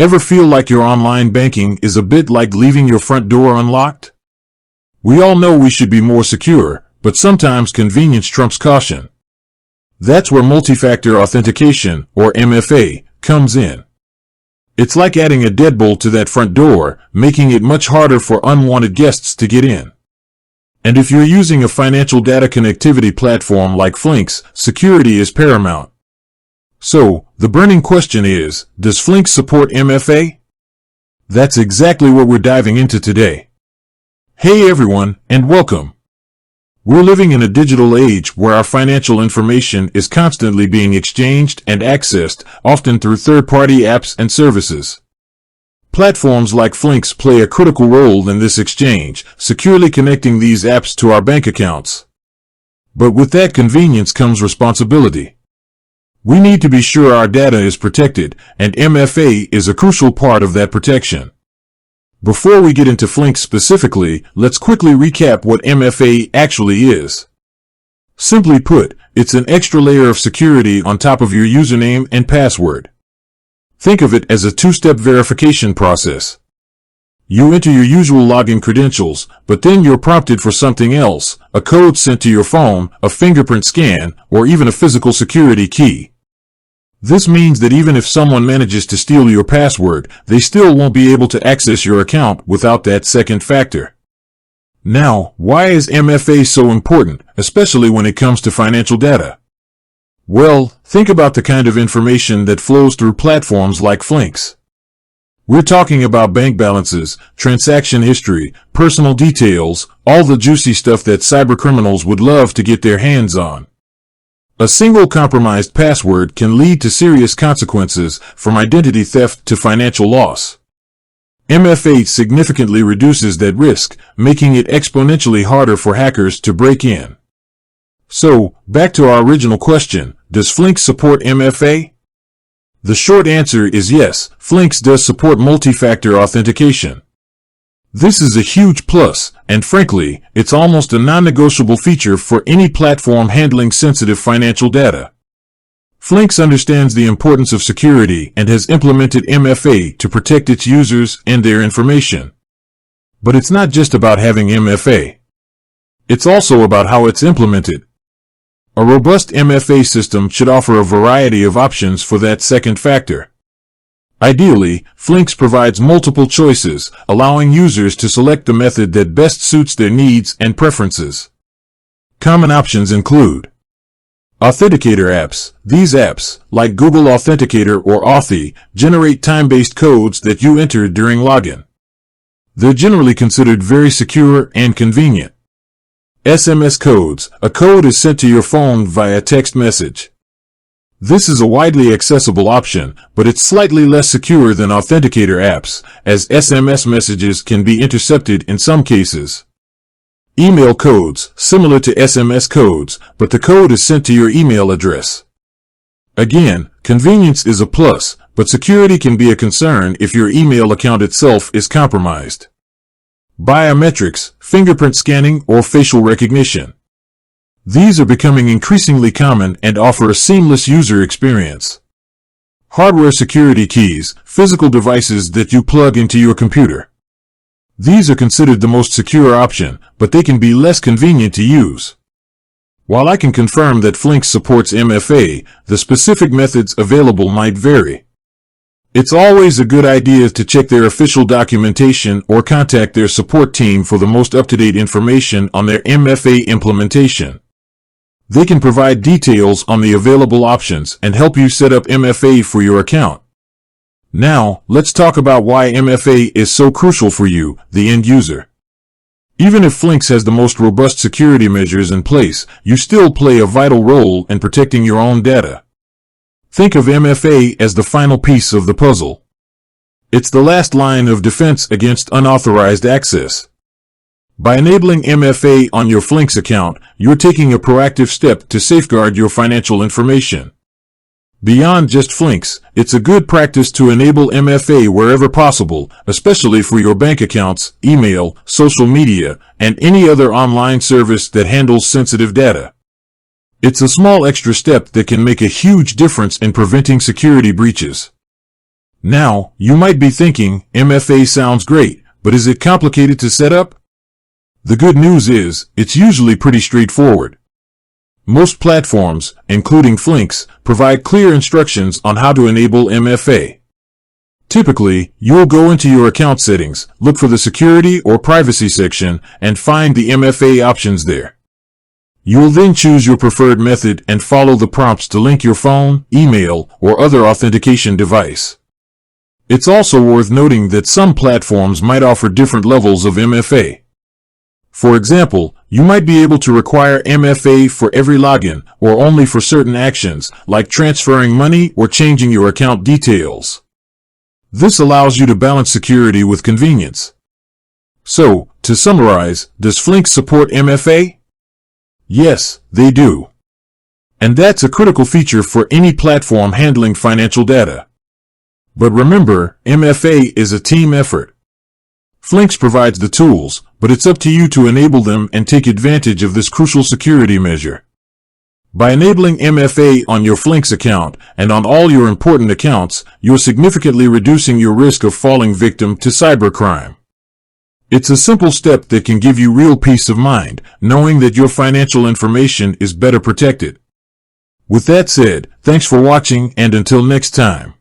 Ever feel like your online banking is a bit like leaving your front door unlocked? We all know we should be more secure, but sometimes convenience trumps caution. That's where multi-factor authentication, or MFA, comes in. It's like adding a deadbolt to that front door, making it much harder for unwanted guests to get in. And if you're using a financial data connectivity platform like Flinks, security is paramount. So, the burning question is, does Flinks support MFA? That's exactly what we're diving into today. Hey everyone, and welcome. We're living in a digital age where our financial information is constantly being exchanged and accessed, often through third-party apps and services. Platforms like Flinks play a critical role in this exchange, securely connecting these apps to our bank accounts. But with that convenience comes responsibility. We need to be sure our data is protected, and MFA is a crucial part of that protection. Before we get into Flinks specifically, let's quickly recap what MFA actually is. Simply put, it's an extra layer of security on top of your username and password. Think of it as a two-step verification process. You enter your usual login credentials, but then you're prompted for something else, a code sent to your phone, a fingerprint scan, or even a physical security key. This means that even if someone manages to steal your password, they still won't be able to access your account without that second factor. Now, why is MFA so important, especially when it comes to financial data? Well, think about the kind of information that flows through platforms like Flinks. We're talking about bank balances, transaction history, personal details, all the juicy stuff that cybercriminals would love to get their hands on. A single compromised password can lead to serious consequences, from identity theft to financial loss. MFA significantly reduces that risk, making it exponentially harder for hackers to break in. So, back to our original question, does Flinks support MFA? The short answer is yes, Flinks does support multi-factor authentication. This is a huge plus, and frankly, it's almost a non-negotiable feature for any platform handling sensitive financial data. Flinks understands the importance of security and has implemented MFA to protect its users and their information. But it's not just about having MFA. It's also about how it's implemented. A robust MFA system should offer a variety of options for that second factor. Ideally, Flinks provides multiple choices, allowing users to select the method that best suits their needs and preferences. Common options include authenticator apps. These apps, like Google Authenticator or Authy, generate time-based codes that you enter during login. They're generally considered very secure and convenient. SMS codes. A code is sent to your phone via text message. This is a widely accessible option, but it's slightly less secure than authenticator apps, as SMS messages can be intercepted in some cases. Email codes, similar to SMS codes, but the code is sent to your email address. Again, convenience is a plus, but security can be a concern if your email account itself is compromised. Biometrics, fingerprint scanning, or facial recognition. These are becoming increasingly common and offer a seamless user experience. Hardware security keys, physical devices that you plug into your computer. These are considered the most secure option, but they can be less convenient to use. While I can confirm that Flinks supports MFA, the specific methods available might vary. It's always a good idea to check their official documentation or contact their support team for the most up-to-date information on their MFA implementation. They can provide details on the available options and help you set up MFA for your account. Now, let's talk about why MFA is so crucial for you, the end user. Even if Flinks has the most robust security measures in place, you still play a vital role in protecting your own data. Think of MFA as the final piece of the puzzle. It's the last line of defense against unauthorized access. By enabling MFA on your Flinks account, you're taking a proactive step to safeguard your financial information. Beyond just Flinks, it's a good practice to enable MFA wherever possible, especially for your bank accounts, email, social media, and any other online service that handles sensitive data. It's a small extra step that can make a huge difference in preventing security breaches. Now, you might be thinking, MFA sounds great, but is it complicated to set up? The good news is, it's usually pretty straightforward. Most platforms, including Flinks, provide clear instructions on how to enable MFA. Typically, you'll go into your account settings, look for the security or privacy section, and find the MFA options there. You'll then choose your preferred method and follow the prompts to link your phone, email, or other authentication device. It's also worth noting that some platforms might offer different levels of MFA. For example, you might be able to require MFA for every login, or only for certain actions, like transferring money or changing your account details. This allows you to balance security with convenience. So, to summarize, does Flinks support MFA? Yes, they do. And that's a critical feature for any platform handling financial data. But remember, MFA is a team effort. Flinks provides the tools, but it's up to you to enable them and take advantage of this crucial security measure. By enabling MFA on your Flinks account and on all your important accounts, you're significantly reducing your risk of falling victim to cybercrime. It's a simple step that can give you real peace of mind, knowing that your financial information is better protected. With that said, thanks for watching, and until next time.